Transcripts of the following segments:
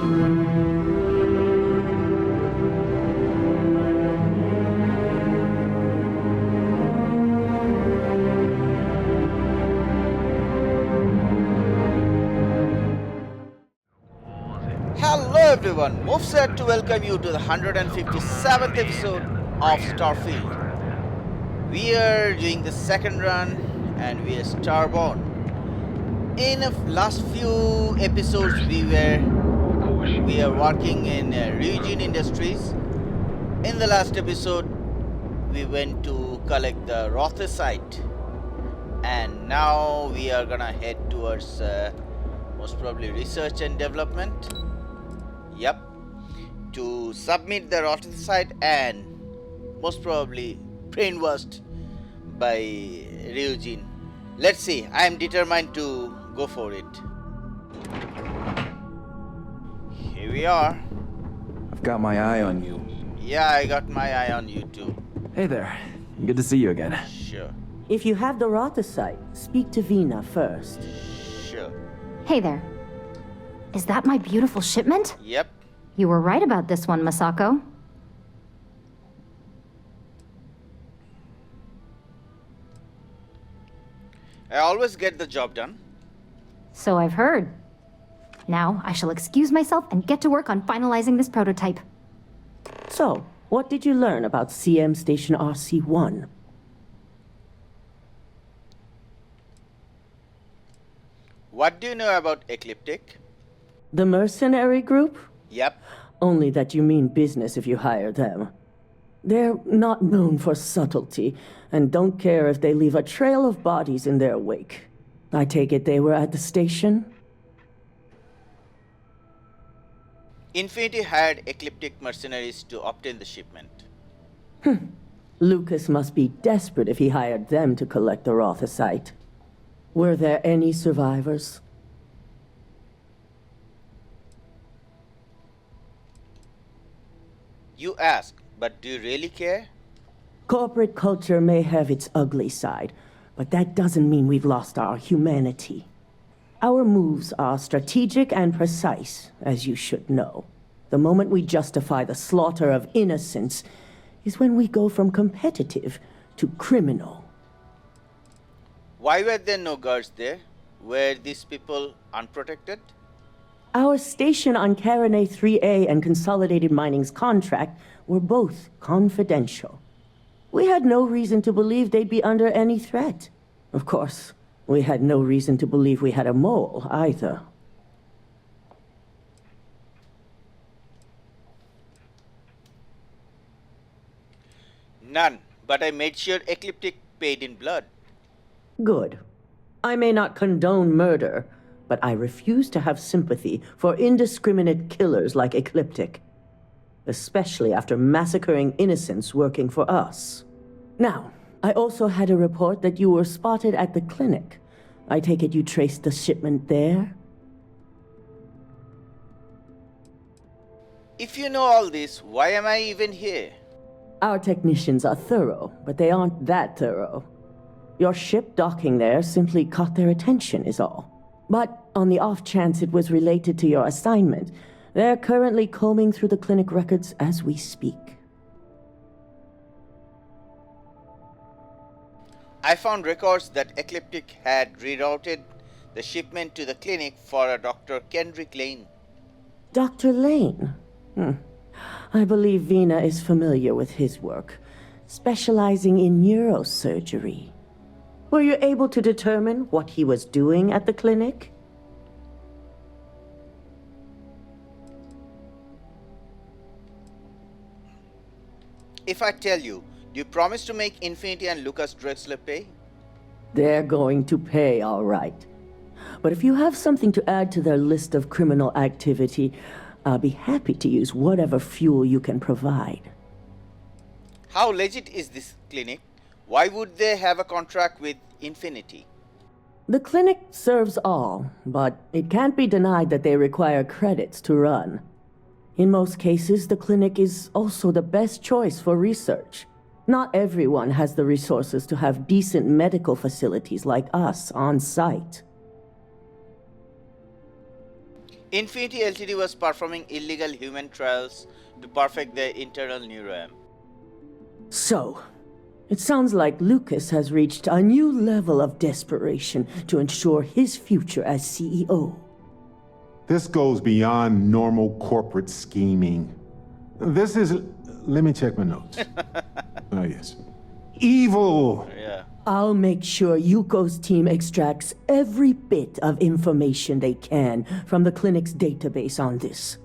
Hello everyone, MUFS here to welcome you to the 157th episode of Starfield. We are doing the second run and we are starborn. In the last few episodes we are working in Ryujin Industries. In the last episode we went to collect the HOTAS site, and now we are gonna head towards most probably research and development. Yep, to submit the HOTAS site and most probably brainwashed by Ryujin. Let's see, I am determined to go for it. Here we are. I've got my eye on you. Yeah, I got my eye on you too. Hey there. Good to see you again. Sure, If you have the HOTAS site, speak to Vina first. sure. Hey there. Is that my beautiful shipment? Yep. You were right about this one, Masako. I always get the job done. So I've heard. Now, I shall excuse myself and get to work on finalizing this prototype. So, what did you learn about CM Station RC-1? What do you know about Ecliptic? The mercenary group? Yep. Only that you mean business if you hire them. They're not known for subtlety, and don't care if they leave a trail of bodies in their wake. I take it they were at the station? Infinity hired Ecliptic mercenaries to obtain the shipment. Lucas must be desperate if he hired them to collect the HOTAS site. Were there any survivors? You ask, but do you really care? Corporate culture may have its ugly side, but that doesn't mean we've lost our humanity. Our moves are strategic and precise, as you should know. The moment we justify the slaughter of innocents is when we go from competitive to criminal. Why were there no guards there? Were these people unprotected? Our station on Carone 3A and Consolidated Mining's contract were both confidential. We had no reason to believe they'd be under any threat. Of course, we had no reason to believe we had a mole, either. None, but I made sure Ecliptic paid in blood. Good. I may not condone murder, but I refuse to have sympathy for indiscriminate killers like Ecliptic. Especially after massacring innocents working for us. Now, I also had a report that you were spotted at the clinic. I take it you traced the shipment there? If you know all this, why am I even here? Our technicians are thorough, but they aren't that thorough. Your ship docking there simply caught their attention is all. But on the off chance it was related to your assignment, they're currently combing through the clinic records as we speak. I found records that Ecliptic had rerouted the shipment to the clinic for a Dr. Kendrick Lane. Dr. Lane? I believe Vina is familiar with his work, specializing in neurosurgery. Were you able to determine what he was doing at the clinic? If I tell you, do you promise to make Infinity and Lucas Drexler pay? They're going to pay, all right. But if you have something to add to their list of criminal activity, I'll be happy to use whatever fuel you can provide. How legit is this clinic? Why would they have a contract with Infinity? The clinic serves all, but it can't be denied that they require credits to run. In most cases, the clinic is also the best choice for research. Not everyone has the resources to have decent medical facilities like us on site. Infinity LTD was performing illegal human trials to perfect their internal neuroam. So, it sounds like Lucas has reached a new level of desperation to ensure his future as CEO. This goes beyond normal corporate scheming. This is... Let me check my notes. Oh, yes. Evil! Yeah. I'll make sure Yuko's team extracts every bit of information they can from the clinic's database on this.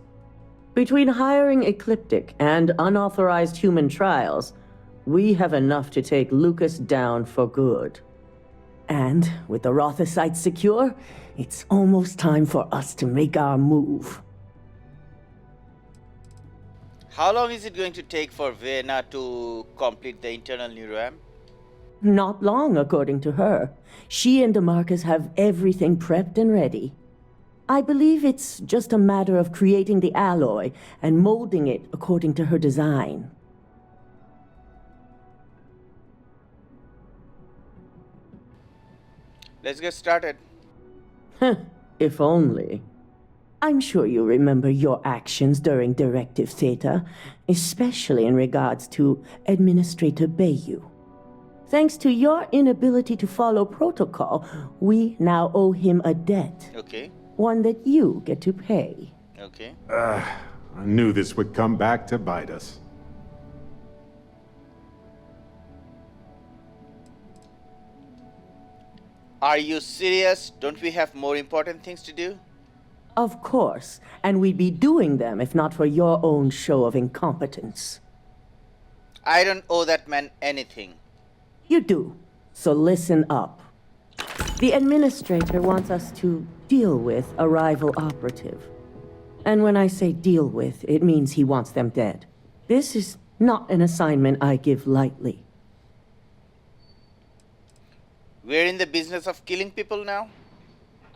Between hiring Ecliptic and unauthorized human trials, we have enough to take Lucas down for good. And with the Rotha site secure, it's almost time for us to make our move. How long is it going to take for Vienna to complete the internal neuroam? Not long, according to her. She and DeMarcus have everything prepped and ready. I believe it's just a matter of creating the alloy and molding it according to her design. Let's get started. If only. I'm sure you remember your actions during Directive Theta, especially in regards to Administrator Bayou. Thanks to your inability to follow protocol, we now owe him a debt. Okay. One that you get to pay. Okay. I knew this would come back to bite us. Are you serious? Don't we have more important things to do? Of course, and we'd be doing them if not for your own show of incompetence. I don't owe that man anything. You do, so listen up. The administrator wants us to deal with a rival operative. And when I say deal with, it means he wants them dead. This is not an assignment I give lightly. We're in the business of killing people now?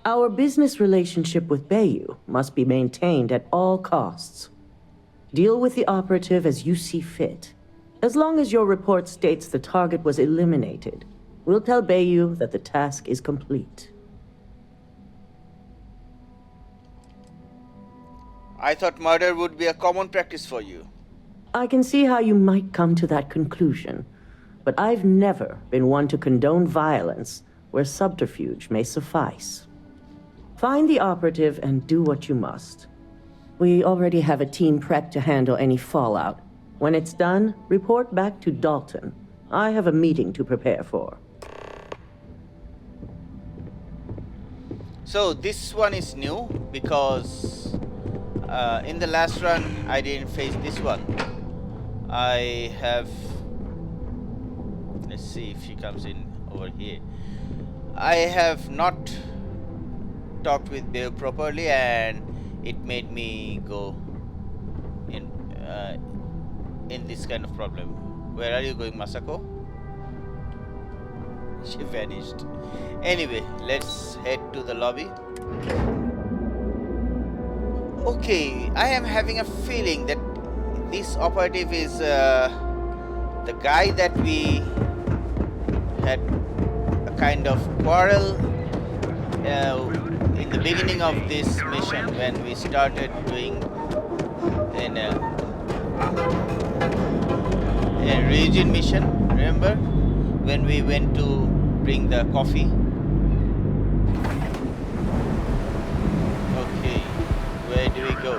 Our business relationship with Bayou must be maintained at all costs. Deal with the operative as you see fit. As long as your report states the target was eliminated, we'll tell Bayou that the task is complete. I thought murder would be a common practice for you. I can see how you might come to that conclusion, but I've never been one to condone violence where subterfuge may suffice. Find the operative and do what you must. We already have a team prepped to handle any fallout. When it's done, report back to Dalton. I have a meeting to prepare for. So this one is new because in the last run I didn't face this one. I have... Let's see if she comes in over here. I have not talked with Bear properly and it made me go in this kind of problem. Where are you going, Masako? She vanished. Anyway, let's head to the lobby. Okay, I am having a feeling that this operative is the guy that we had a kind of quarrel in the beginning of this mission when we started doing a region mission. Remember when we went to bring the coffee? Okay, where do we go?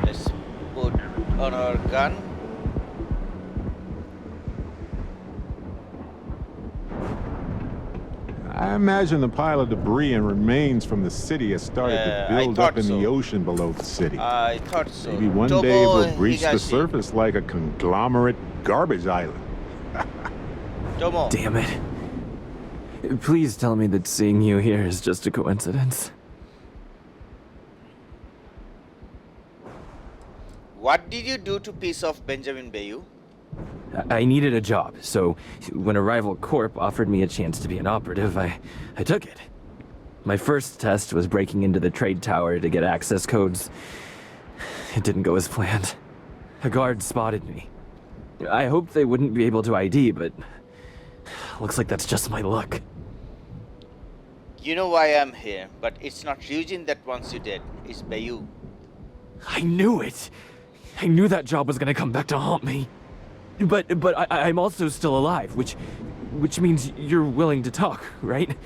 Let's put on our gun. I imagine the pile of debris and remains from the city has started to build up in the ocean below the city. I thought so. Maybe one day it will breach the surface like a conglomerate garbage island. Tomo. Damn it. Please tell me that seeing you here is just a coincidence. What did you do to piss off Benjamin Bayou? I needed a job, so when a rival corp offered me a chance to be an operative, I took it. My first test was breaking into the trade tower to get access codes. It didn't go as planned. A guard spotted me. I hoped they wouldn't be able to ID, but looks like that's just my luck. You know why I'm here, but it's not Ryujin that wants you dead. It's Bayu. I knew it. I knew that job was gonna come back to haunt me. But I'm also still alive, which means you're willing to talk, right?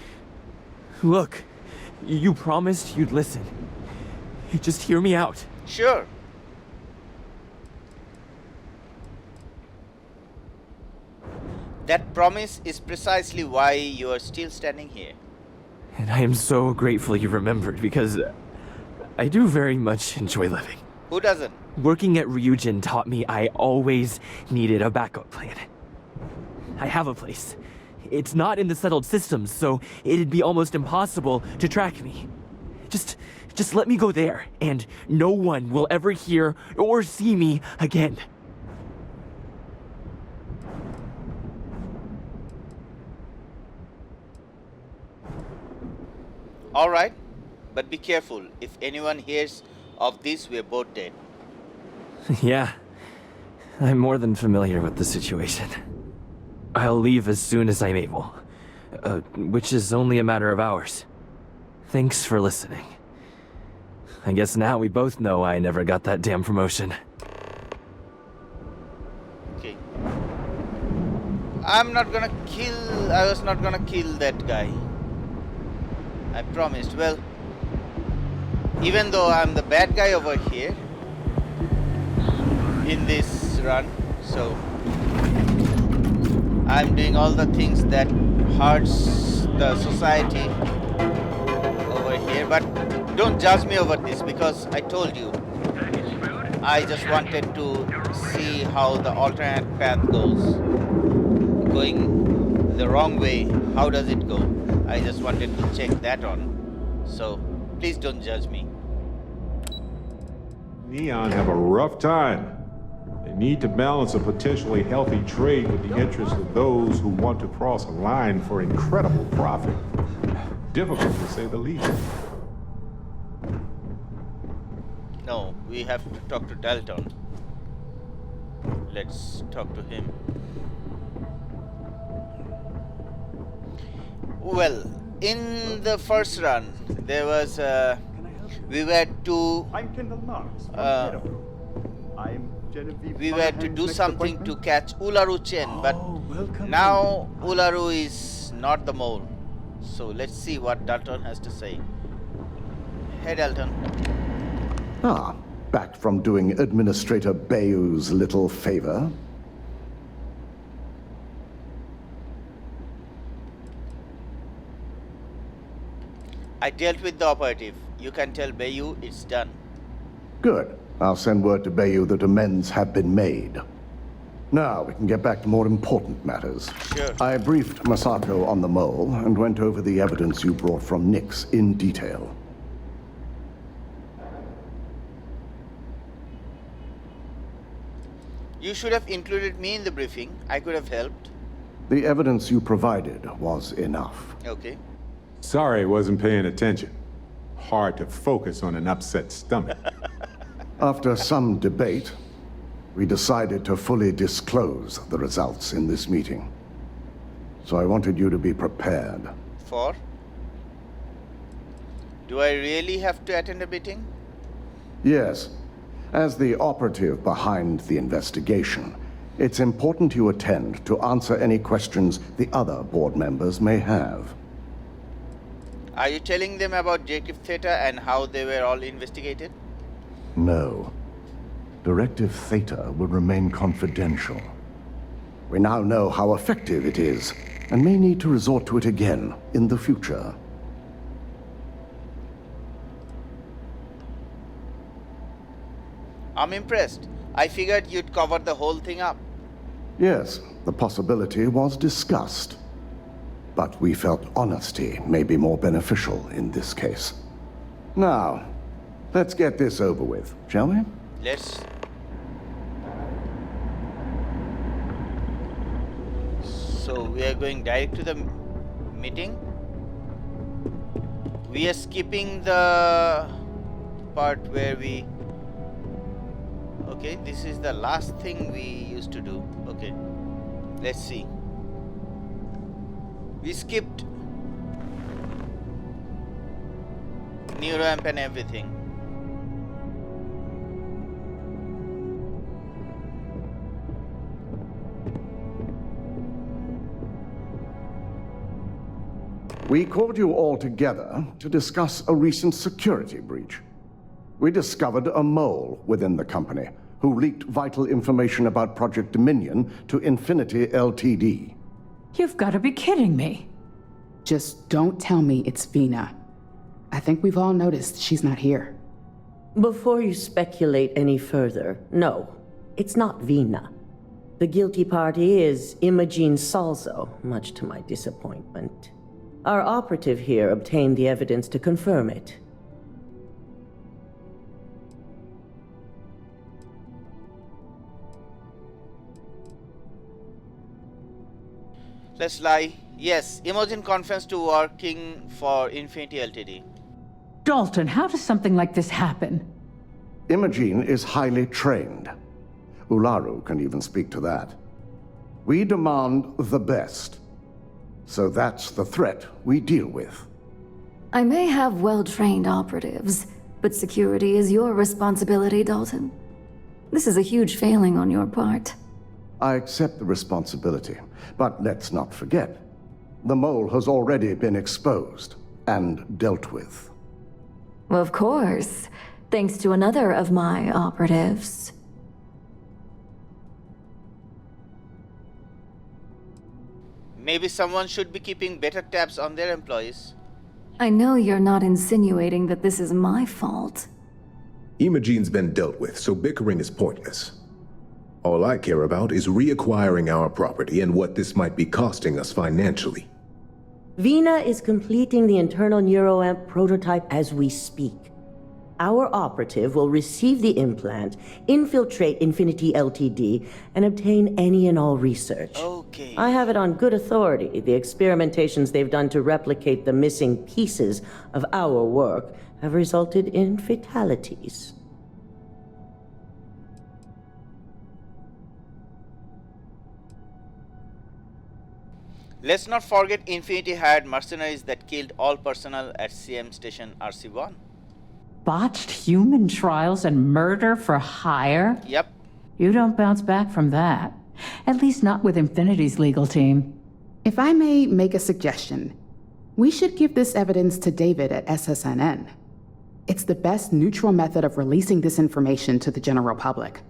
Look, you promised you'd listen. Just hear me out. Sure. That promise is precisely why you are still standing here. And I am so grateful you remembered, because I do very much enjoy living. Who doesn't? Working at Ryujin taught me I always needed a backup plan. I have a place. It's not in the settled systems, so it'd be almost impossible to track me. Just let me go there, and no one will ever hear or see me again. Alright, but be careful. If anyone hears of this, we're both dead. Yeah, I'm more than familiar with the situation. I'll leave as soon as I'm able, which is only a matter of hours. Thanks for listening. I guess now we both know I never got that damn promotion. Okay. I was not gonna kill that guy. I promised. Well, even though I'm the bad guy over here in this run, so I'm doing all the things that hurts the society over here, but don't judge me over this, because I told you I just wanted to see how the alternate path goes. Going the wrong way, how does it go? I just wanted to check that on. So please don't judge me. Neon have a rough time. They need to balance a potentially healthy trade with the interests of those who want to cross a line for incredible profit. Difficult to say the least. No, we have to talk to Dalton. Let's talk to him. Well, in the first run, there was we were to I'm Kendall Marks from Headphone. I'm Genevieve. we were to do something to catch Ularu Chen, but now Ularu is not the mole. So let's see what Dalton has to say. Hey Dalton. Ah, back from doing Administrator Bayou's little favor. I dealt with the operative. You can tell Bayou it's done. Good. I'll send word to Bayou that amends have been made. Now we can get back to more important matters. Sure. I briefed Masako on the mole and went over the evidence you brought from Nyx in detail. You should have included me in the briefing. I could have helped. The evidence you provided was enough. Okay. Sorry, wasn't paying attention. Hard to focus on an upset stomach. After some debate, we decided to fully disclose the results in this meeting. So I wanted you to be prepared. For? Do I really have to attend a meeting? Yes. As the operative behind the investigation, it's important you attend to answer any questions the other board members may have. Are you telling them about Directive Theta and how they were all investigated? No. Directive Theta will remain confidential. We now know how effective it is, and may need to resort to it again in the future. I'm impressed. I figured you'd cover the whole thing up. Yes, the possibility was discussed. But we felt honesty may be more beneficial in this case. Now, let's get this over with, shall we? Let's. So we are going direct to the meeting. We are skipping the part where we... Okay, this is the last thing we used to do. Okay, let's see. We skipped neuroamp and everything. We called you all together to discuss a recent security breach. We discovered a mole within the company who leaked vital information about Project Dominion to Infinity LTD. You've got to be kidding me. Just don't tell me it's Vina. I think we've all noticed she's not here. Before you speculate any further, no, it's not Vina. The guilty party is Imogene Salzo, much to my disappointment. Our operative here obtained the evidence to confirm it. Let's lie. Yes, Imogen confessed to working for Infinity LTD. Dalton, how does something like this happen? Imogene is highly trained. Ularu can even speak to that. We demand the best. So that's the threat we deal with. I may have well-trained operatives, but security is your responsibility, Dalton. This is a huge failing on your part. I accept the responsibility, but let's not forget, the mole has already been exposed and dealt with. Of course, thanks to another of my operatives. Maybe someone should be keeping better tabs on their employees. I know you're not insinuating that this is my fault. Imogene's been dealt with, so bickering is pointless. All I care about is reacquiring our property and what this might be costing us financially. Vina is completing the internal neuroamp prototype as we speak. Our operative will receive the implant, infiltrate Infinity LTD, and obtain any and all research. Okay. I have it on good authority. The experimentations they've done to replicate the missing pieces of our work have resulted in fatalities. Let's not forget Infinity hired mercenaries that killed all personnel at CM Station RC1. Botched human trials and murder for hire? Yep. You don't bounce back from that. At least not with Infinity's legal team. If I may make a suggestion, we should give this evidence to David at SSNN. It's the best neutral method of releasing this information to the general public.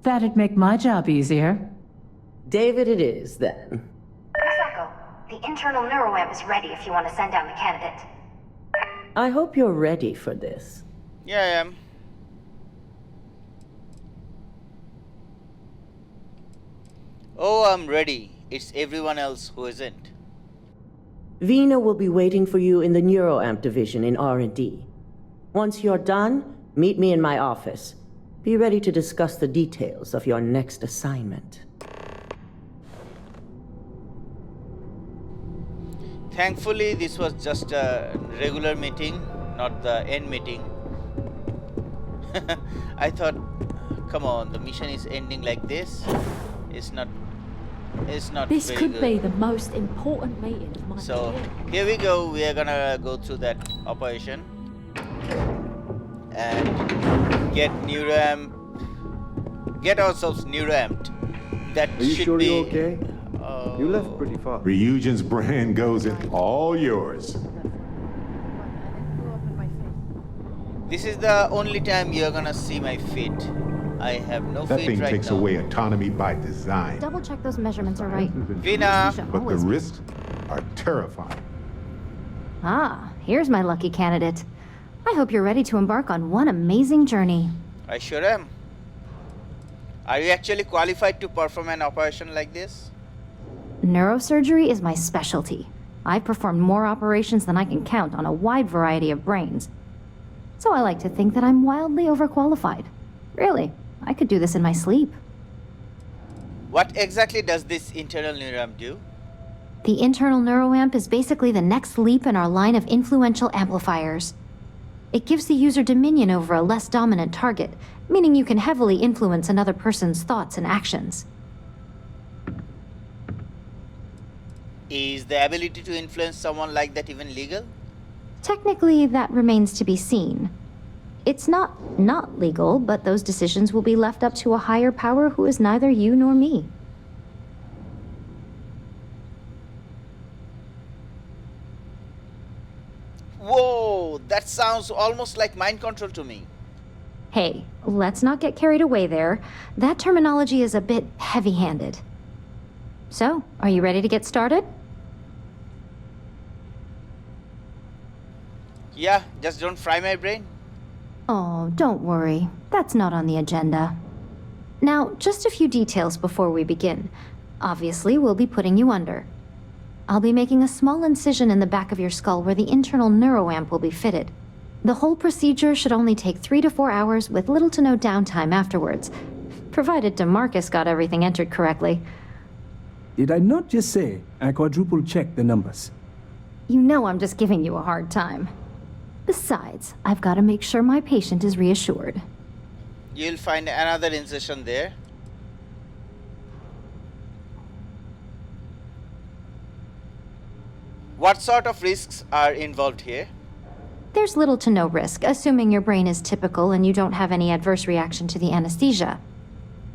That'd make my job easier. David it is, then. Sacco, the internal neuroamp is ready if you want to send down the candidate. I hope you're ready for this. Yeah, I am. Oh, I'm ready. It's everyone else who isn't. Vina will be waiting for you in the neuroamp division in R&D. Once you're done, meet me in my office. Be ready to discuss the details of your next assignment. Thankfully, this was just a regular meeting, not the end meeting. I thought, come on, the mission is ending like this. It's not This very could good. be the most important meeting of my So career. here we go. We are gonna go through that operation and get ourselves neuroamped. That Are you should sure be. you're okay? You left pretty fast. Ryujin's brand goes in all yours. This is the only time you're gonna see my feet. I have no That feet thing right takes now. away autonomy by design, Double check those measurements are right. Vina. but the risks are terrifying. Ah, here's my lucky candidate. I hope you're ready to embark on one amazing journey. I sure am. Are you actually qualified to perform an operation like this? Neurosurgery is my specialty. I've performed more operations than I can count on a wide variety of brains. So I like to think that I'm wildly overqualified. Really, I could do this in my sleep. What exactly does this internal neuroamp do? The internal neuroamp is basically the next leap in our line of influential amplifiers. It gives the user dominion over a less dominant target, meaning you can heavily influence another person's thoughts and actions. Is the ability to influence someone like that even legal? Technically, that remains to be seen. It's not legal, but those decisions will be left up to a higher power who is neither you nor me. Whoa, that sounds almost like mind control to me. Hey, let's not get carried away there. That terminology is a bit heavy-handed. So, are you ready to get started? Yeah, just don't fry my brain. Oh, don't worry. That's not on the agenda. Now, just a few details before we begin. Obviously, we'll be putting you under. I'll be making a small incision in the back of your skull where the internal neuroamp will be fitted. The whole procedure should only take 3 to 4 hours with little to no downtime afterwards, provided DeMarcus got everything entered correctly. Did I not just say I quadruple checked the numbers? You know I'm just giving you a hard time. Besides, I've got to make sure my patient is reassured. You'll find another incision there. What sort of risks are involved here? There's little to no risk, assuming your brain is typical and you don't have any adverse reaction to the anesthesia.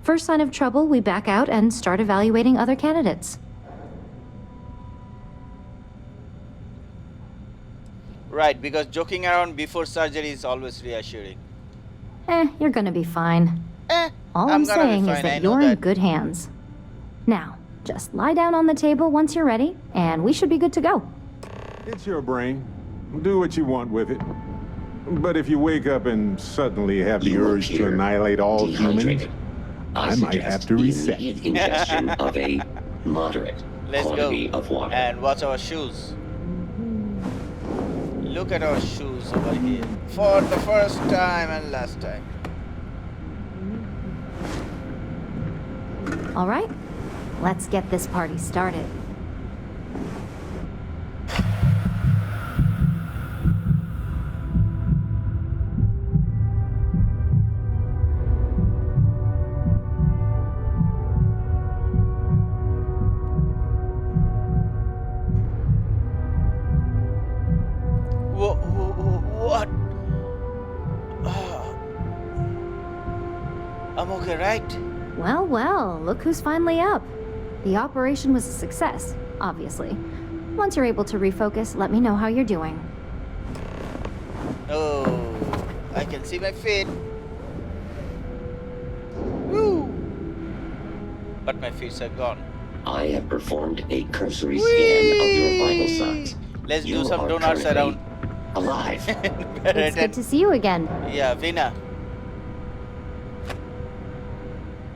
First sign of trouble, we back out and start evaluating other candidates. Right, because joking around before surgery is always reassuring. You're gonna be fine. All I'm I'm gonna be saying is fine, I that know you're in that. good hands. Now, just lie down on the table once you're ready, and we should be good to go. It's your brain. Do what you want with it. But if you wake up and suddenly have the urge to annihilate all humans, I might have to reset. Ingestion of a moderate Let's quantity go of water. and watch our shoes. Look at our shoes over here. For the first time and last time. All right, let's get this party started. What? I'm okay, right? Well, well, look who's finally up. The operation was a success, obviously. Once you're able to refocus, let me know how you're doing. Oh, I can see my feet. Woo! But my feet are gone. I have performed a cursory scan of your vital signs. Let's You do some are donuts currently around. alive. It's good to see you again. Yeah, Vina.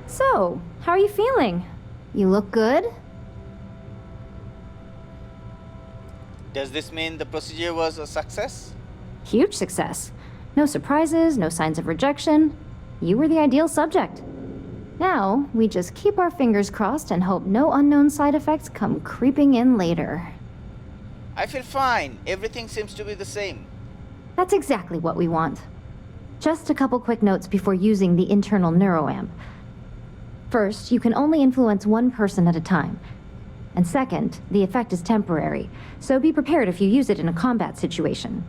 So, how are you feeling? You look good? Does this mean the procedure was a success? Huge success. No surprises, no signs of rejection. You were the ideal subject. Now, we just keep our fingers crossed and hope no unknown side effects come creeping in later. I feel fine. Everything seems to be the same. That's exactly what we want. Just a couple quick notes before using the internal neuroamp. First, you can only influence one person at a time. And second, the effect is temporary, so be prepared if you use it in a combat situation.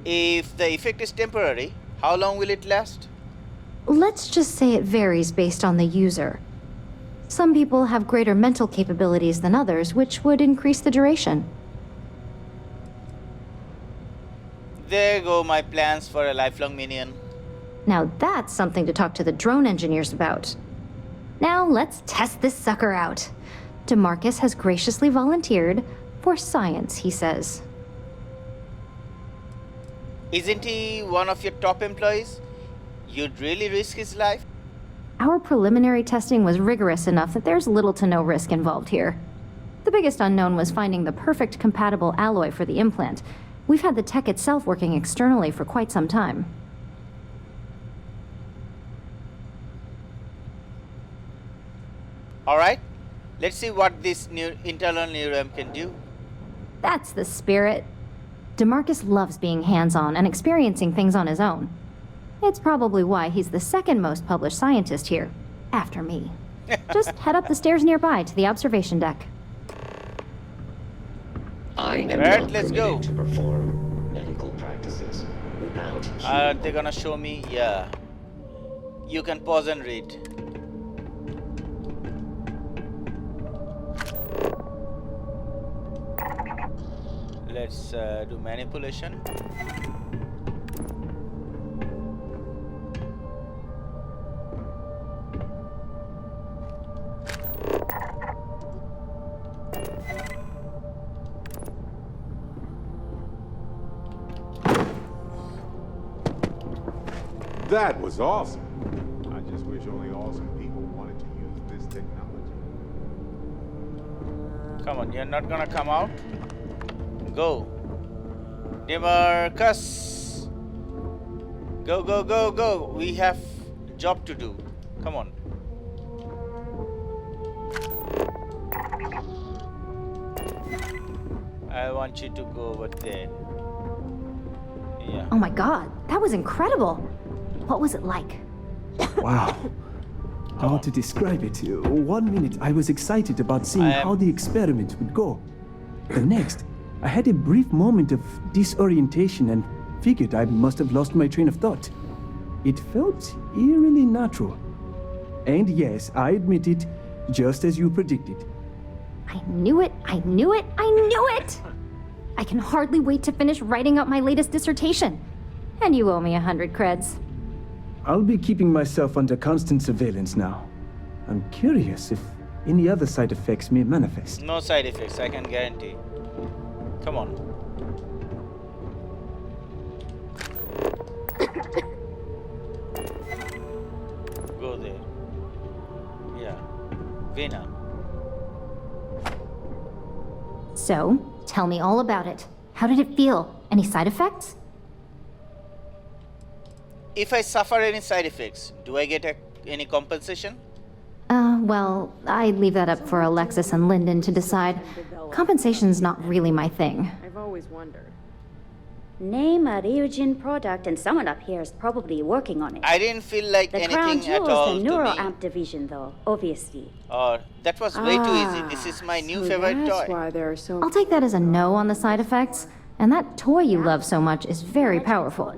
If the effect is temporary, how long will it last? Let's just say it varies based on the user. Some people have greater mental capabilities than others, which would increase the duration. There go my plans for a lifelong minion. Now that's something to talk to the drone engineers about. Now let's test this sucker out. DeMarcus has graciously volunteered for science, he says. Isn't he one of your top employees? You'd really risk his life? Our preliminary testing was rigorous enough that there's little to no risk involved here. The biggest unknown was finding the perfect compatible alloy for the implant. We've had the tech itself working externally for quite some time. Alright, let's see what this new internal neuroamp can do. That's the spirit. DeMarcus loves being hands-on and experiencing things on his own. It's probably why he's the second most published scientist here, after me. Just head up the stairs nearby to the observation deck. I I am Right, not let's permitted go. to perform medical practices without Are they gonna show me? Yeah. You can pause and read. Let's do manipulation. That was awesome. I just wish only awesome people wanted to use this technology. Come on, you're not gonna come out? Go. Demarcus. Go, go, go, go. We have job to do. Come on. I want you to go over there. Yeah. Oh my god, that was incredible. What was it like? Wow. How to describe it? 1 minute I was excited about seeing how the experiment would go. The next, I had a brief moment of disorientation and figured I must have lost my train of thought. It felt eerily natural. And yes, I admit it, just as you predicted. I knew it, I knew it, I knew it! I can hardly wait to finish writing up my latest dissertation. And you owe me 100 creds. I'll be keeping myself under constant surveillance now. I'm curious if any other side effects may manifest. No side effects, I can guarantee. Come on. Go there. Yeah. Vina. So, tell me all about it. How did it feel? Any side effects? If I suffer any side effects, do I get any compensation? Well, I'd leave that up for Alexis and Lyndon to decide. Compensation's not really my thing. I've always wondered. Name a Ryujin product and someone up here is probably working on it. I didn't feel like the crown anything at jewel's all the to neural me. amp division though, obviously. That was way too easy. This is my new favorite toy. Why there are so I'll take that as a no on the side effects. And that toy you love so much is very powerful.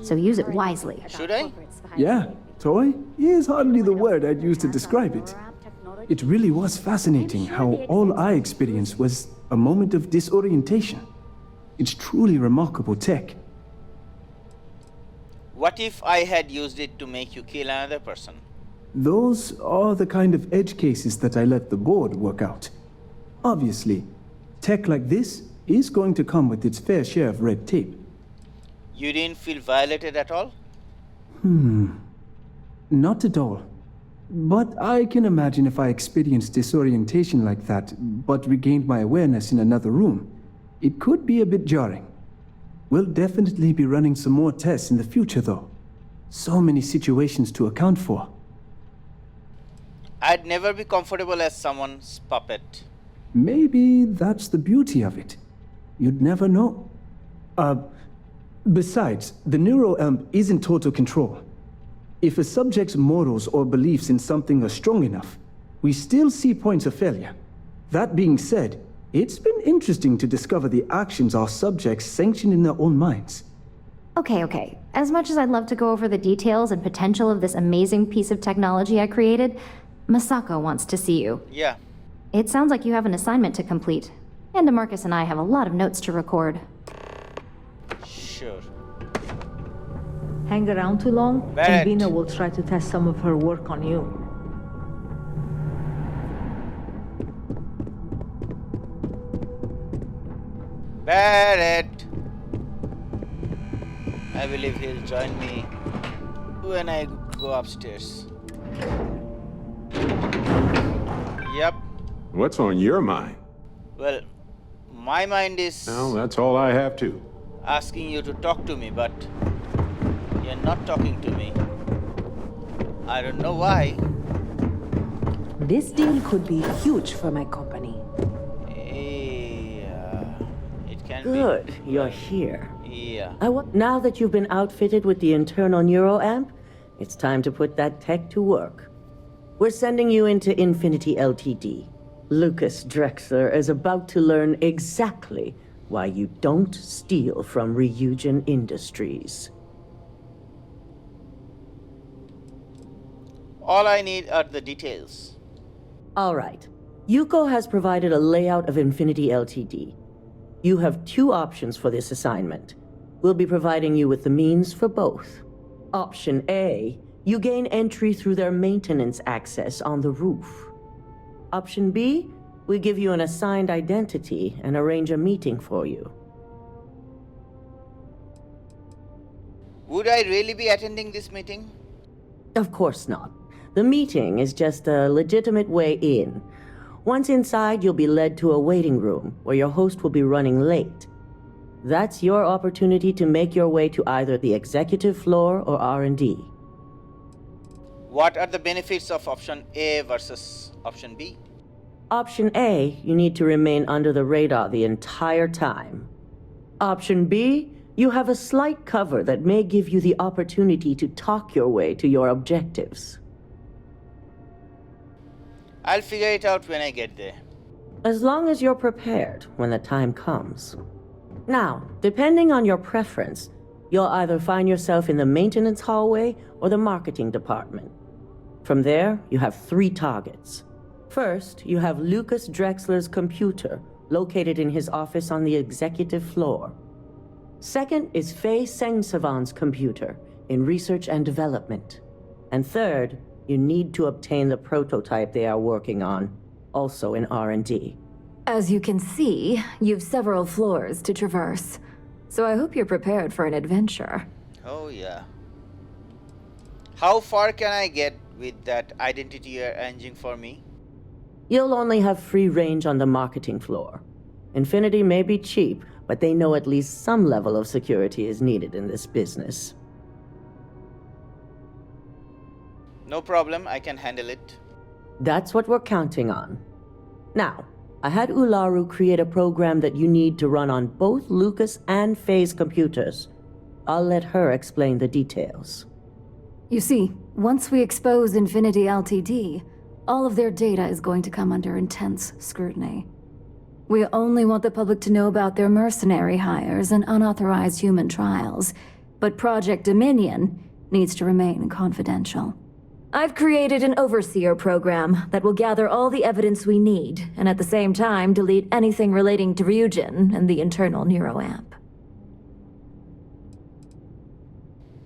So use it wisely. Should I? Yeah, toy is hardly the word I'd use to describe it. It really was fascinating how all I experienced was a moment of disorientation. It's truly remarkable tech. What if I had used it to make you kill another person? Those are the kind of edge cases that I let the board work out. Obviously, tech like this is going to come with its fair share of red tape. You didn't feel violated at all? Not at all. But I can imagine if I experienced disorientation like that, but regained my awareness in another room, it could be a bit jarring. We'll definitely be running some more tests in the future, though. So many situations to account for. I'd never be comfortable as someone's puppet. Maybe that's the beauty of it. You'd never know. Besides, the neural amp is in total control. If a subject's morals or beliefs in something are strong enough, we still see points of failure. That being said, it's been interesting to discover the actions our subjects sanction in their own minds. Okay. As much as I'd love to go over the details and potential of this amazing piece of technology I created, Masako wants to see you. Yeah. It sounds like you have an assignment to complete. And DeMarcus and I have a lot of notes to record. Sure. Hang around too long, Barrett. and Vina will try to test some of her work on you. Barrett! I believe he'll join me when I go upstairs. Yep. What's on your mind? Well, my mind is Well, that's all I have too. asking you to talk to me, but you're not talking to me. I don't know why. This deal could be huge for my company. It can Good, you're here. be. Yeah. Now that you've been outfitted with the internal neuro amp, it's time to put that tech to work. We're sending you into Infinity LTD. Lucas Drexler is about to learn exactly why you don't steal from Ryujin Industries. All I need are the details. All right. Yuko has provided a layout of Infinity LTD. You have two options for this assignment. We'll be providing you with the means for both. Option A, you gain entry through their maintenance access on the roof. Option B, we give you an assigned identity and arrange a meeting for you. Would I really be attending this meeting? Of course not. The meeting is just a legitimate way in. Once inside, you'll be led to a waiting room where your host will be running late. That's your opportunity to make your way to either the executive floor or R&D. What are the benefits of option A versus option B? Option A, you need to remain under the radar the entire time. Option B, you have a slight cover that may give you the opportunity to talk your way to your objectives. I'll figure it out when I get there. As long as you're prepared when the time comes. Now, depending on your preference, you'll either find yourself in the maintenance hallway or the marketing department. From there, you have 3 targets. First, you have Lucas Drexler's computer, located in his office on the executive floor. Second is Faye Sengsavan's computer, in research and development. And third, you need to obtain the prototype they are working on, also in R&D. As you can see, you've several floors to traverse, so I hope you're prepared for an adventure. Oh yeah. How far can I get with that identity you're arranging for me? You'll only have free range on the marketing floor. Infinity may be cheap, but they know at least some level of security is needed in this business. No problem, I can handle it. That's what we're counting on. Now, I had Ularu create a program that you need to run on both Lucas and Faye's computers. I'll let her explain the details. You see, once we expose Infinity LTD, all of their data is going to come under intense scrutiny. We only want the public to know about their mercenary hires and unauthorized human trials, but Project Dominion needs to remain confidential. I've created an overseer program that will gather all the evidence we need, and at the same time delete anything relating to Ryujin and the internal neuroamp.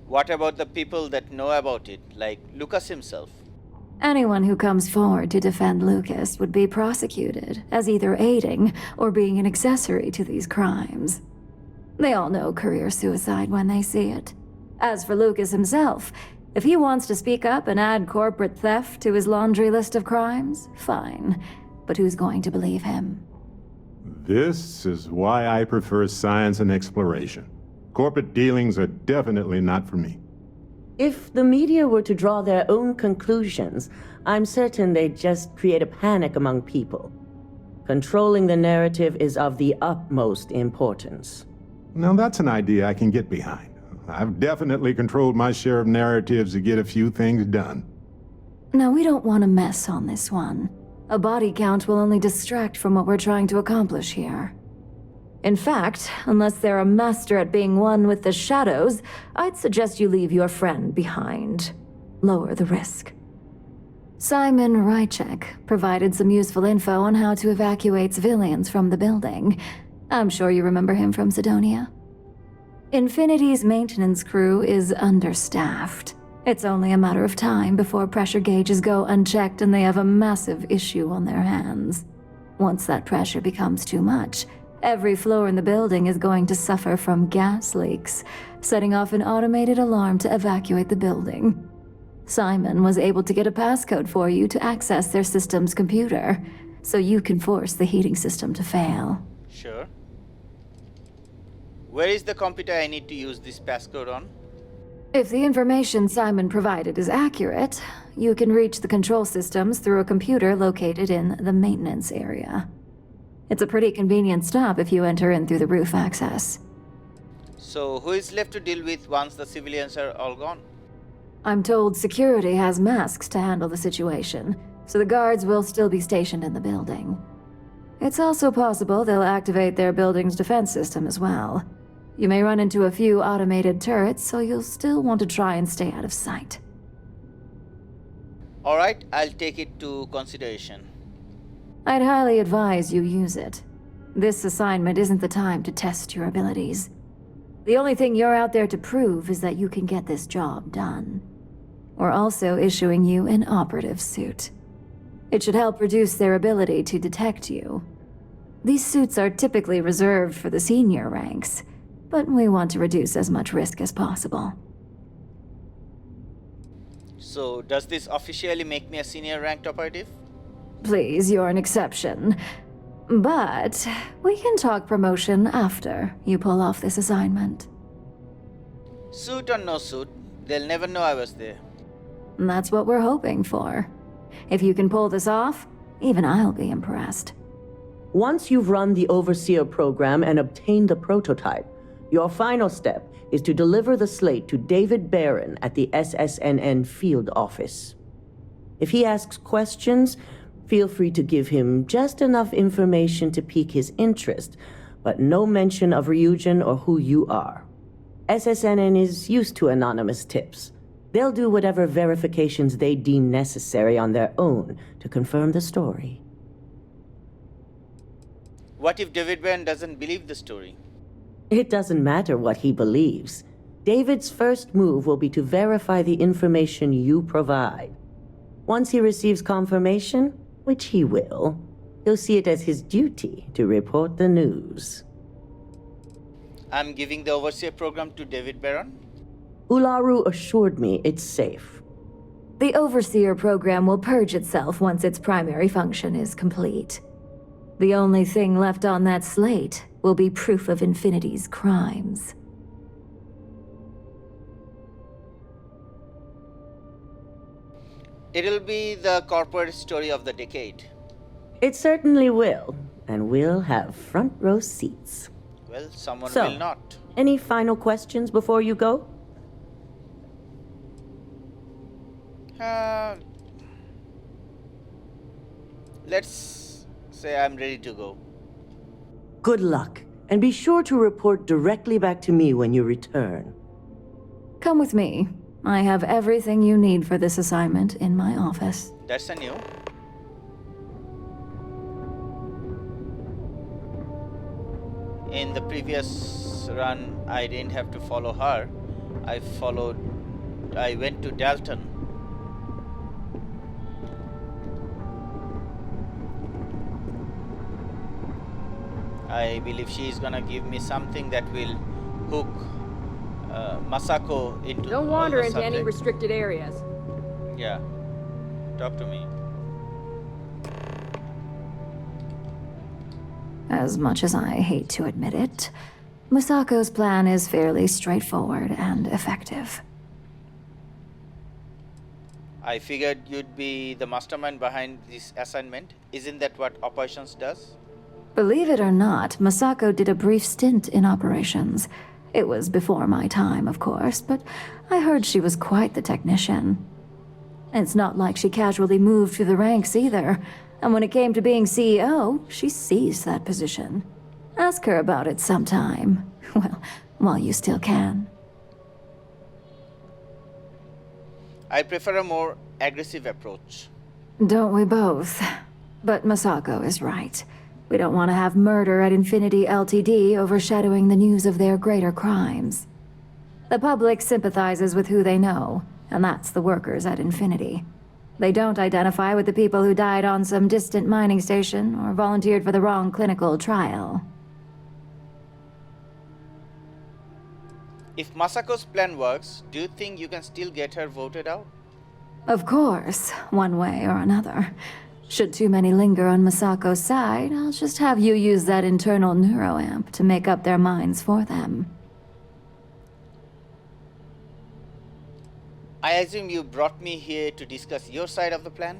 What about the people that know about it, like Lucas himself? Anyone who comes forward to defend Lucas would be prosecuted as either aiding or being an accessory to these crimes. They all know career suicide when they see it. As for Lucas himself, if he wants to speak up and add corporate theft to his laundry list of crimes, fine. But who's going to believe him? This is why I prefer science and exploration. Corporate dealings are definitely not for me. If the media were to draw their own conclusions, I'm certain they'd just create a panic among people. Controlling the narrative is of the utmost importance. Now that's an idea I can get behind. I've definitely controlled my share of narratives to get a few things done. No, we don't want to mess on this one. A body count will only distract from what we're trying to accomplish here. In fact, unless they're a master at being one with the shadows, I'd suggest you leave your friend behind. Lower the risk. Simon Rychek provided some useful info on how to evacuate civilians from the building. I'm sure you remember him from Sidonia. Infinity's maintenance crew is understaffed. It's only a matter of time before pressure gauges go unchecked and they have a massive issue on their hands. Once that pressure becomes too much, every floor in the building is going to suffer from gas leaks, setting off an automated alarm to evacuate the building. Simon was able to get a passcode for you to access their system's computer, so you can force the heating system to fail. Sure. Where is the computer I need to use this passcode on? If the information Simon provided is accurate, you can reach the control systems through a computer located in the maintenance area. It's a pretty convenient stop if you enter in through the roof access. So who is left to deal with once the civilians are all gone? I'm told security has masks to handle the situation, so the guards will still be stationed in the building. It's also possible they'll activate their building's defense system as well. You may run into a few automated turrets, so you'll still want to try and stay out of sight. Alright, I'll take it to consideration. I'd highly advise you use it. This assignment isn't the time to test your abilities. The only thing you're out there to prove is that you can get this job done. We're also issuing you an operative suit. It should help reduce their ability to detect you. These suits are typically reserved for the senior ranks, but we want to reduce as much risk as possible. So, does this officially make me a senior ranked operative? Please, you're an exception. But we can talk promotion after you pull off this assignment. Suit or no suit, they'll never know I was there. That's what we're hoping for. If you can pull this off, even I'll be impressed. Once you've run the Overseer program and obtained the prototype, your final step is to deliver the slate to David Barron at the SSNN field office. If he asks questions, feel free to give him just enough information to pique his interest, but no mention of Ryujin or who you are. SSNN is used to anonymous tips. They'll do whatever verifications they deem necessary on their own to confirm the story. What if David Barron doesn't believe the story? It doesn't matter what he believes. David's first move will be to verify the information you provide. Once he receives confirmation, which he will, he'll see it as his duty to report the news. I'm giving the Overseer program to David Barron? Ularu assured me it's safe. The Overseer program will purge itself once its primary function is complete. The only thing left on that slate will be proof of Infinity's crimes. It'll be the corporate story of the decade. It certainly will, and we'll have front row seats. Well, someone So, will not. Any final questions before you go? Let's say I'm ready to go. Good luck, and be sure to report directly back to me when you return. Come with me. I have everything you need for this assignment in my office. That's a new. In the previous run, I didn't have to follow her. I went to Dalton. I believe she is gonna give me something that will hook Masako into. Don't wander all the into any subject. restricted areas. Yeah, talk to me. As much as I hate to admit it, Masako's plan is fairly straightforward and effective. I figured you'd be the mastermind behind this assignment. Isn't that what operations does? Believe it or not, Masako did a brief stint in operations. It was before my time, of course, but I heard she was quite the technician. It's not like she casually moved through the ranks either, and when it came to being CEO, she seized that position. Ask her about it sometime. Well, while you still can. I prefer a more aggressive approach. Don't we both? But Masako is right. We don't want to have murder at Infinity LTD overshadowing the news of their greater crimes. The public sympathizes with who they know, and that's the workers at Infinity. They don't identify with the people who died on some distant mining station or volunteered for the wrong clinical trial. If Masako's plan works, do you think you can still get her voted out? Of course, one way or another. Should too many linger on Masako's side, I'll just have you use that internal neuroamp to make up their minds for them. I assume you brought me here to discuss your side of the plan?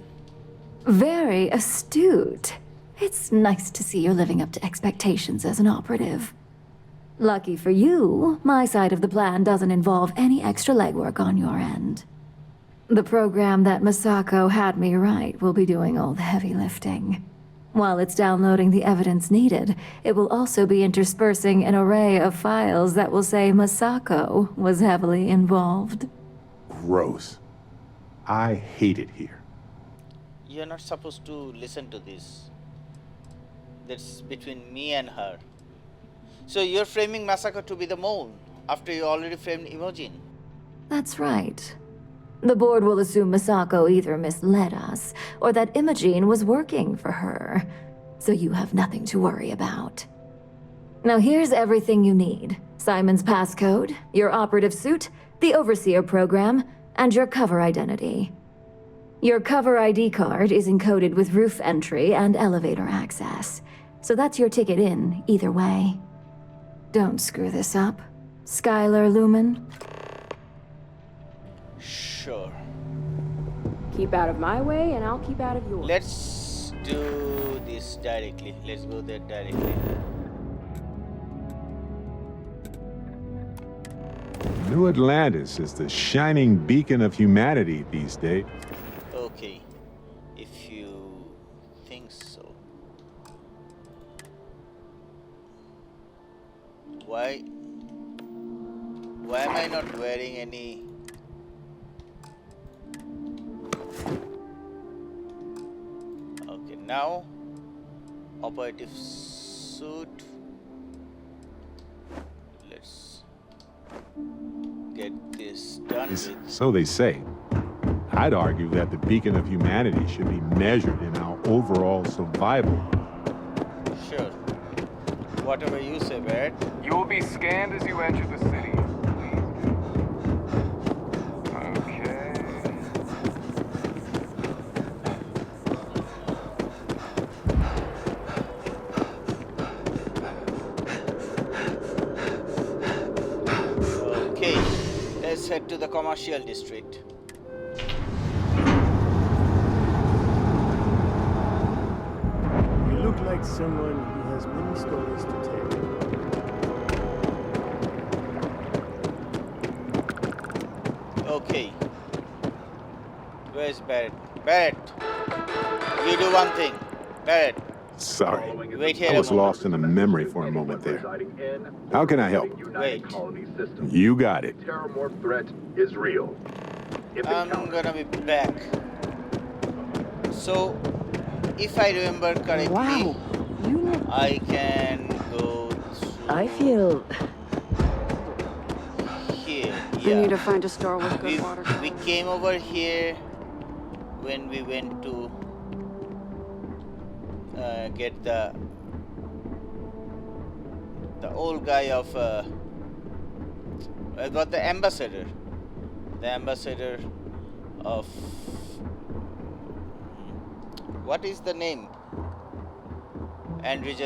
Very astute. It's nice to see you're living up to expectations as an operative. Lucky for you, my side of the plan doesn't involve any extra legwork on your end. The program that Masako had me write will be doing all the heavy lifting. While it's downloading the evidence needed, it will also be interspersing an array of files that will say Masako was heavily involved. Gross. I hate it here. You're not supposed to listen to this. That's between me and her. So you're framing Masako to be the mole after you already framed Imogen. That's right. The board will assume Masako either misled us, or that Imogen was working for her. So you have nothing to worry about. Now here's everything you need. Simon's passcode, your operative suit, the Overseer program, and your cover identity. Your cover ID card is encoded with roof entry and elevator access. So that's your ticket in, either way. Don't screw this up. Skylar Lumen? Sure. Keep out of my way, and I'll keep out of yours. Let's do this directly. Let's go there directly. New Atlantis is the shining beacon of humanity these days. Okay, if you think so. Why am I not wearing any? Okay, now operative suit. Let's get this done with. So they say. I'd argue that the beacon of humanity should be measured in our overall survival. Sure. Whatever you say, Barrett. You will be scanned as you enter the city. Okay. Let's head to the commercial district. You look like someone who has many stories to tell. Okay. Where's Barrett? Barrett! You do one thing. Barrett. Sorry. Wait here I was a moment. lost in a memory for a moment there. How can I help? Wait. You got it. Terramorph threat is real. I'm gonna be back. So, if I remember correctly, Wow. I can go through I feel here. We Yeah. need to find a store with good water. We came over here when we went to get the old guy of got the ambassador of what is the name? Andrews.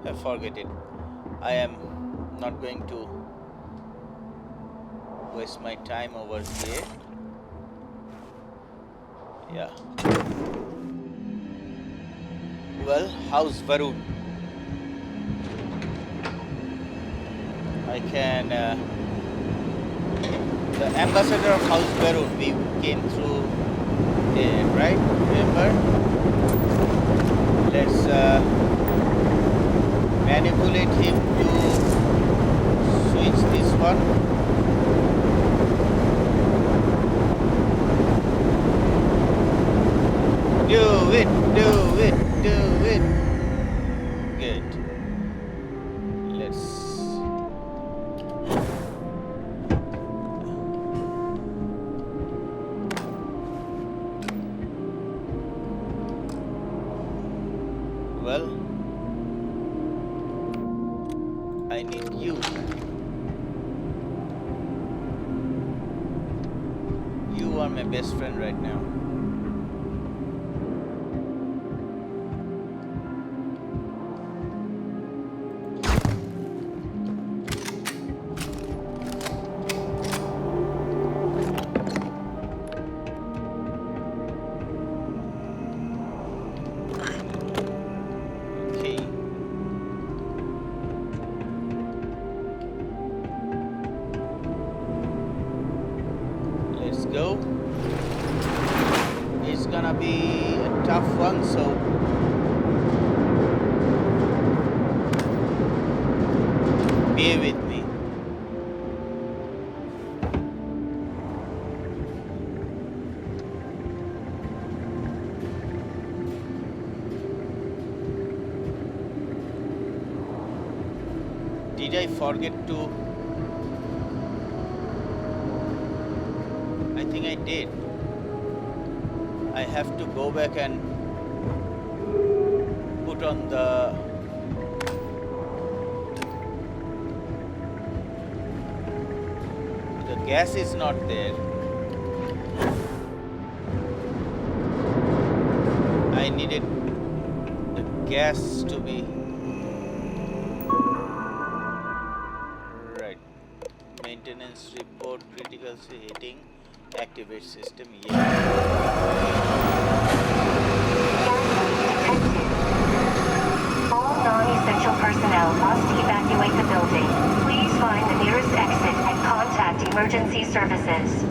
I forget it. I am not going to waste my time over here. Yeah. Well, how's Varun? I can the ambassador of House Varun, we came through there, right? Remember? Let's manipulate him to switch this one. Do it, do it, do it. Good. Let's well, I need you. You are my best friend right now. Okay. Let's go. It's gonna be a tough one, so bear with me. Did I forget to? I think I did. I have to go back and put on the gas is not there. I needed the gas to be right. Maintenance report, critical heating, activate system. All non-essential personnel must evacuate the building. Please find the nearest exit and contact emergency services.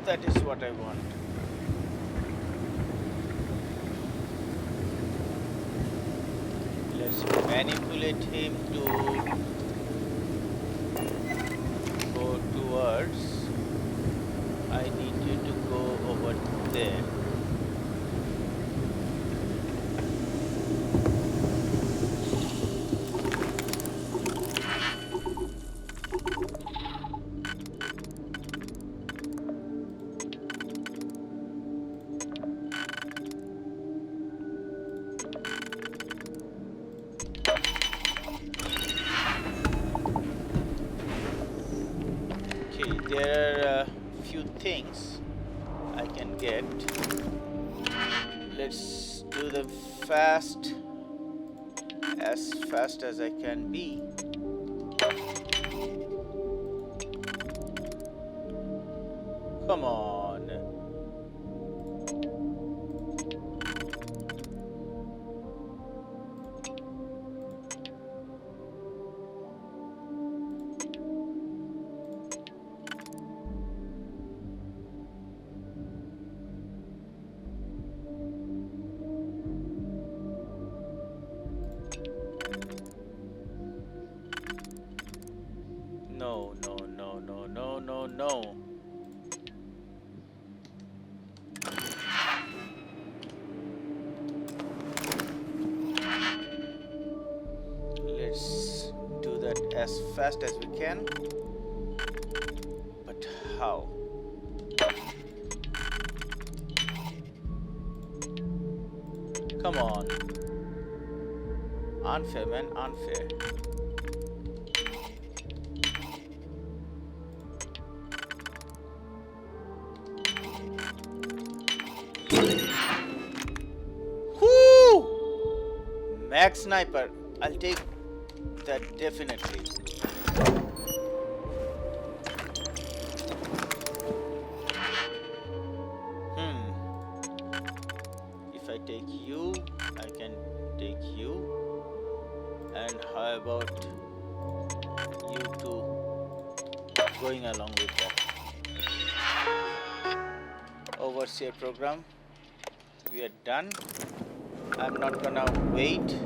That is what I want. Let's manipulate him to go towards. I need you to go over there. There are a few things I can get. Let's do them fast as I can be. Come on. No. Let's do that as fast as we can. But how? Come on. Unfair, man, unfair. Max sniper, I'll take that definitely. If I take you, I can take you. And how about you two going along with that? Overseer program, we are done. I'm not gonna wait.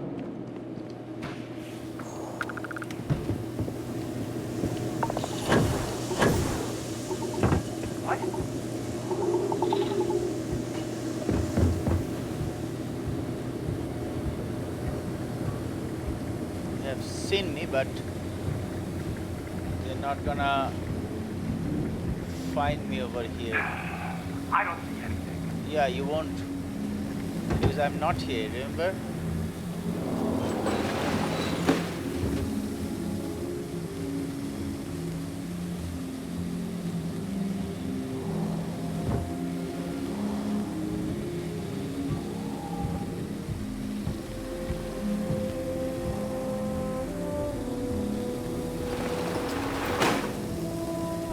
What? They have seen me, but they're not gonna find me over here. I don't see anything. Yeah, you won't. Because I'm not here, remember?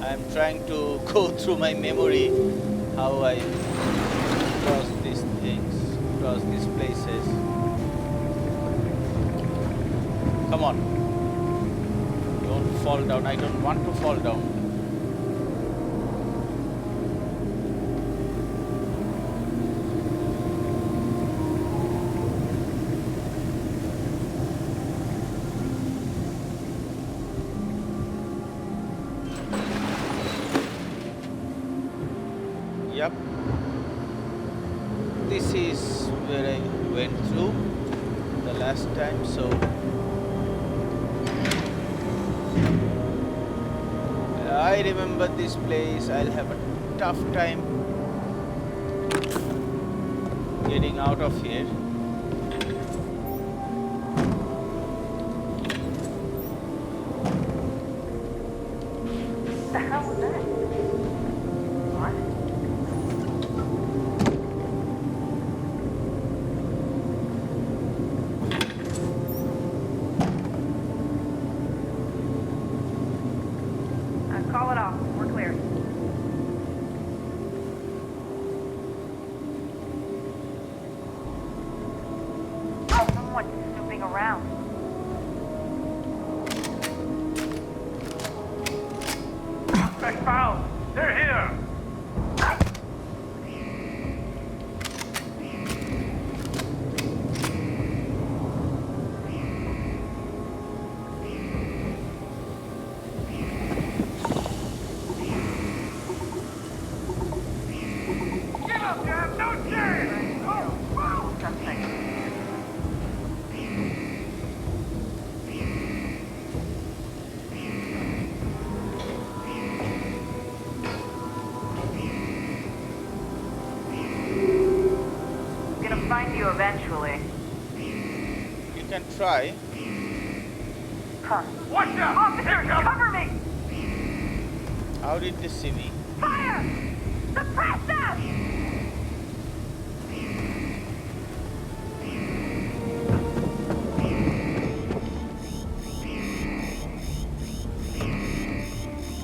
I'm trying to go through my memory how I cross these things. Across these places. Come on. Don't fall down. I don't want to fall down. up. This is where I went through the last time, so I remember this place. I'll have a tough time getting out of here. The hell was that? What? Call it off. We're clear. Oh, someone's snooping around. Suspect found. They're here. Give up, Jeff. No chance. Oh, suspect. Gonna find you eventually. You can try. Huh. Watch out! Officers, cover me! How did they see me? Fire! Suppress them!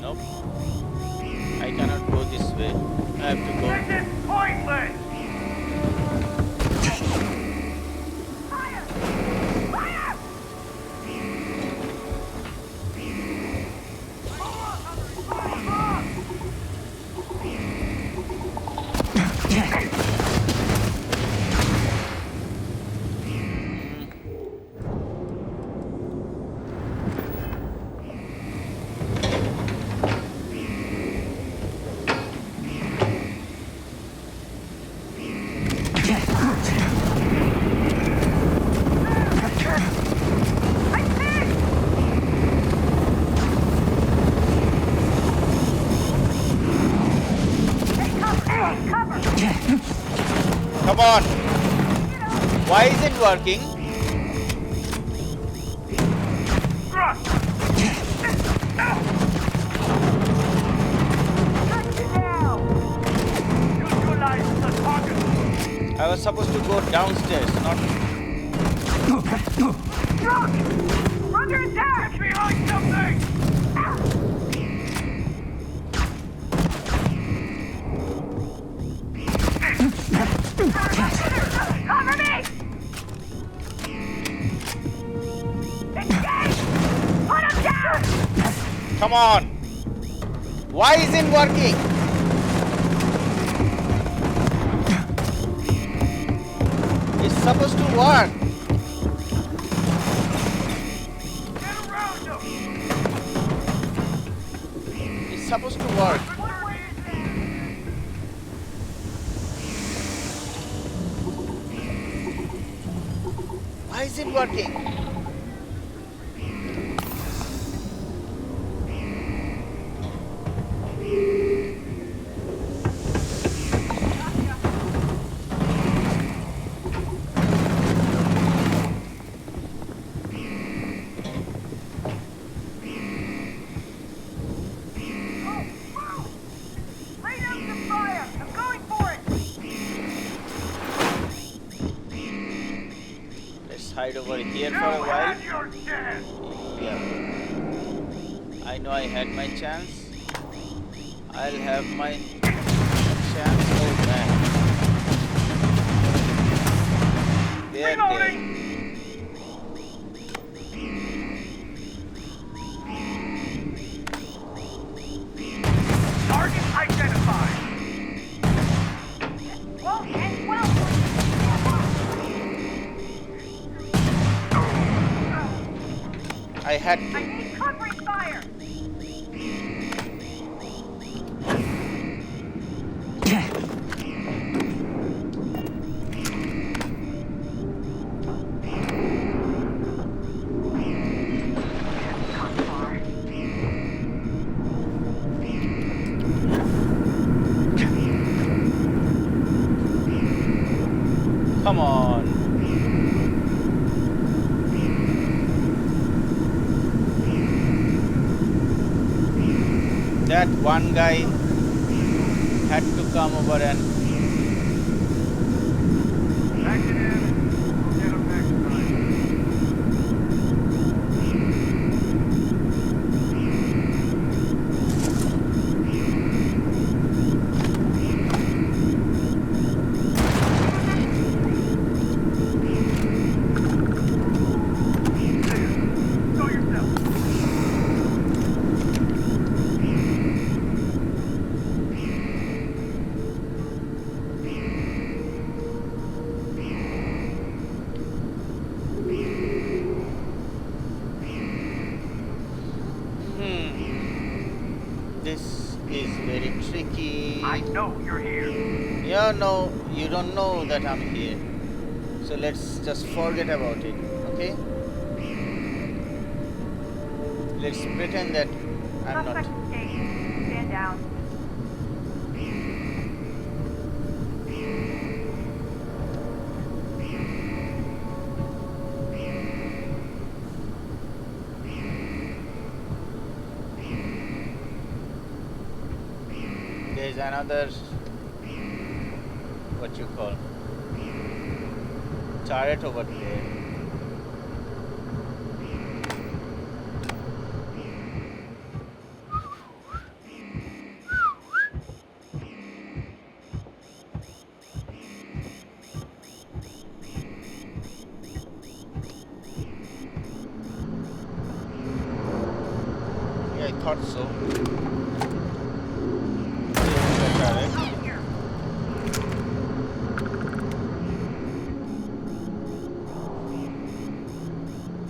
Nope. I cannot go this way. I have to go. This is pointless! Fire! Fire! Come on. Why is it working? I was supposed to go downstairs, not. Under attack! Get behind something! Cover me! Engage! Put him down! Come on. Why isn't working? It's supposed to work. Get around him! It's supposed to work. Why is it working? Lay down some fire! I'm going for it! Let's hide over here for a while. Your chance! Yeah. I know I had my chance. I'll have my chance. Oh man. There, there. Target identified! Well, and well. I had I to. need covering fire! That one guy had to come over and Back it in. We'll get him next time. Show yourself. this is very tricky. I know you're here. Yeah, no, you don't know that I'm here. So let's just forget about it, okay? Let's pretend that I'm not. Suspect escaped. Stand down. There's another, what you call, turret over there. Yeah, I thought so.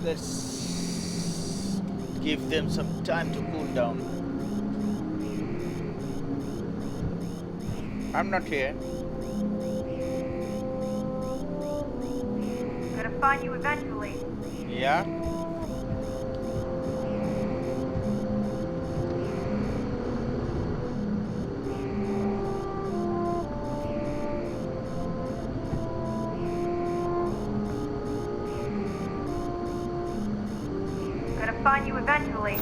Let's give them some time to cool down. I'm not here. Gonna find you eventually. Yeah? Gonna find you eventually.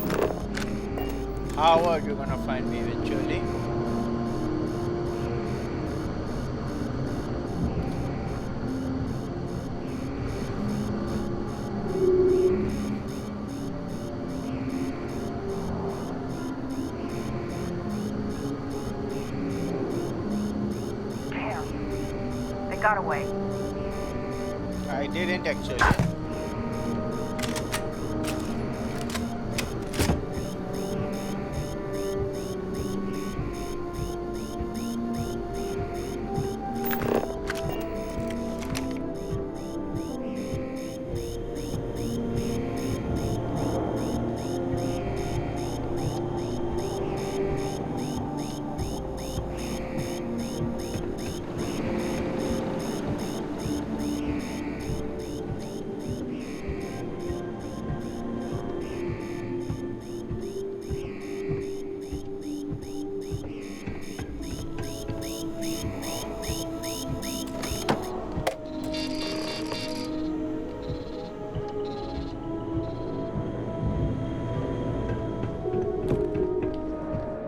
How are you gonna find me eventually? Damn. They got away. I didn't actually.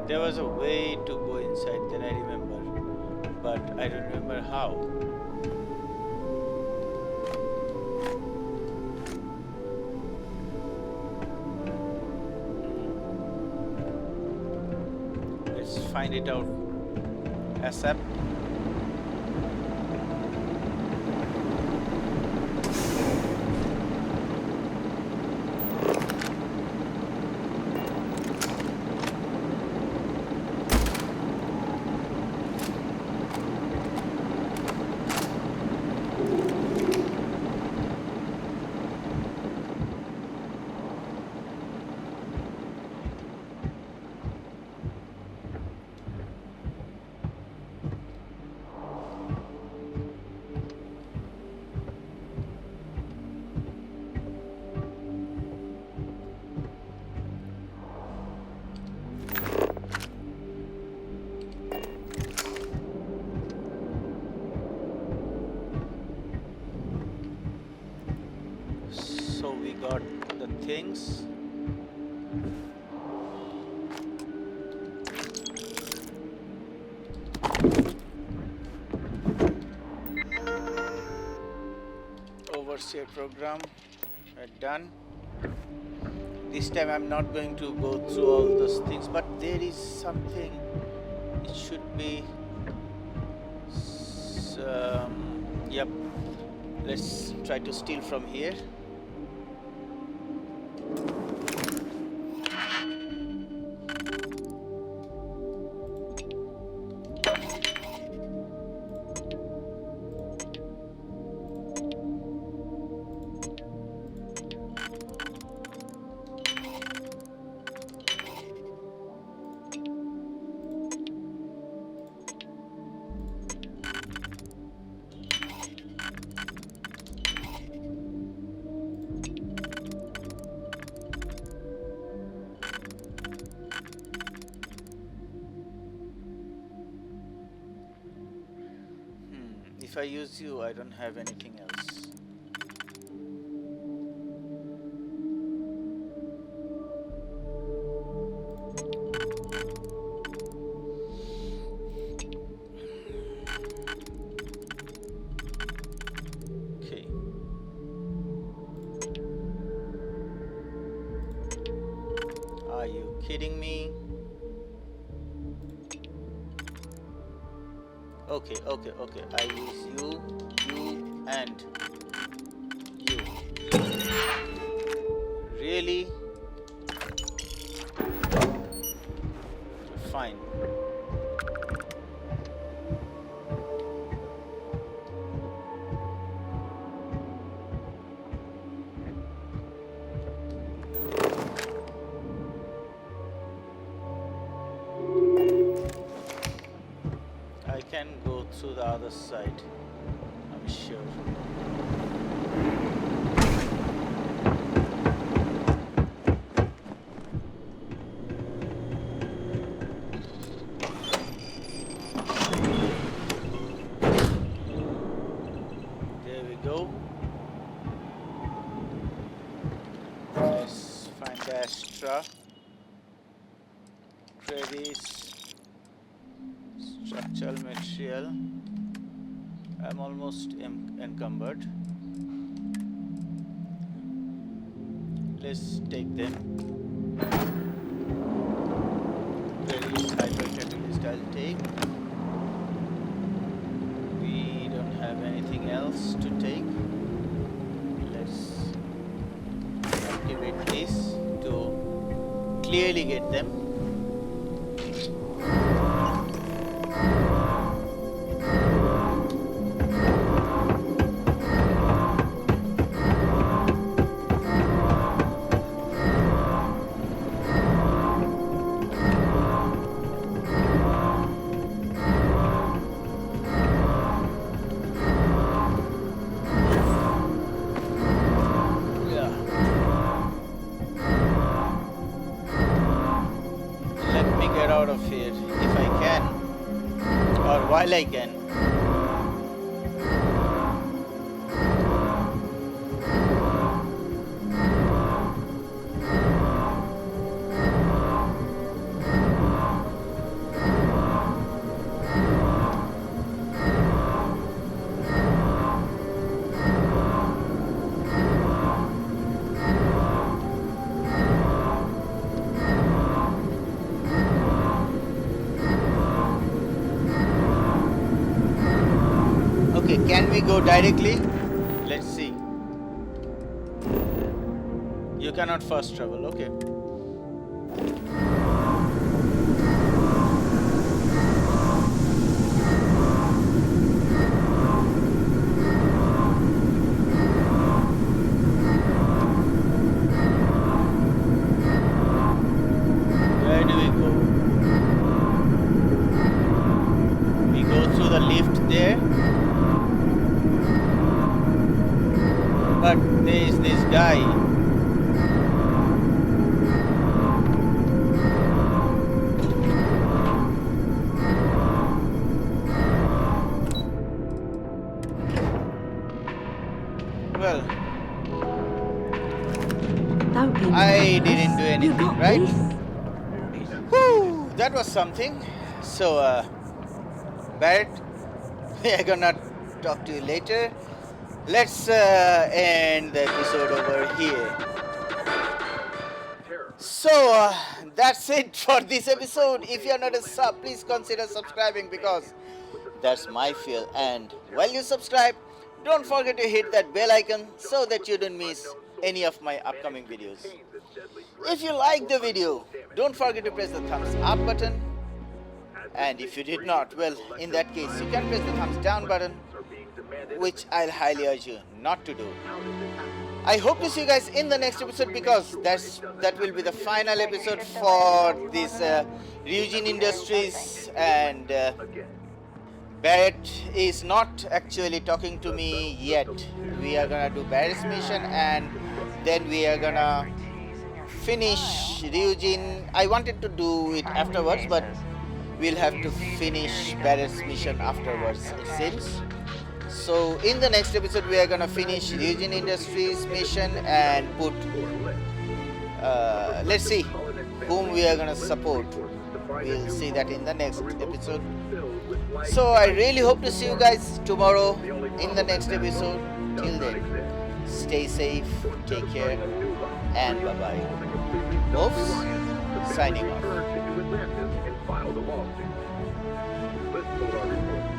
There was a way to go inside that I remember, but I don't remember how. Let's find it out ASAP. So we got the things. first aid program. Done. This time I'm not going to go through all those things, but there is something. It should be. Yep. Let's try to steal from here. If I use you, I don't have anything else. Okay. Are you kidding me? Okay. I use you, and you. Really? Fine. I can go through the other side, I'm sure. There we go. Let's find the Astra. Credits. Structural material. I'm almost encumbered. Let's take them. There is hyper catalyst. I'll take. We don't have anything else to take. Let's activate this to clearly get them. Out of here if I can, or while I can. Can we go directly? Let's see. You cannot fast travel, okay. Where do we go? We go through the lift there. But there is this guy. Well, I didn't do anything, right? Whew, that was something. So, Barrett, we are gonna talk to you later. let's end the episode over here. So that's it for this episode. If you're not a sub, please consider subscribing because that's my feel. And while you subscribe, don't forget to hit that bell icon so that you don't miss any of my upcoming videos. If you like the video, don't forget to press the thumbs up button. And if you did not, well, in that case, you can press the thumbs down button, which I'll highly urge you not to do. I hope to see you guys in the next episode because that will be the final episode for this Ryujin Industries, and Barrett is not actually talking to me yet. We are gonna do Barrett's mission and then we are gonna finish Ryujin. I wanted to do it afterwards, but we'll have to finish Barrett's mission afterwards, it seems. So in the next episode we are gonna finish Ryujin Industries mission and put let's see whom we are gonna support. We'll see that in the next episode. So I really hope to see you guys tomorrow in the next episode. Till then, stay safe, take care, and bye bye. MUFS signing off. Let's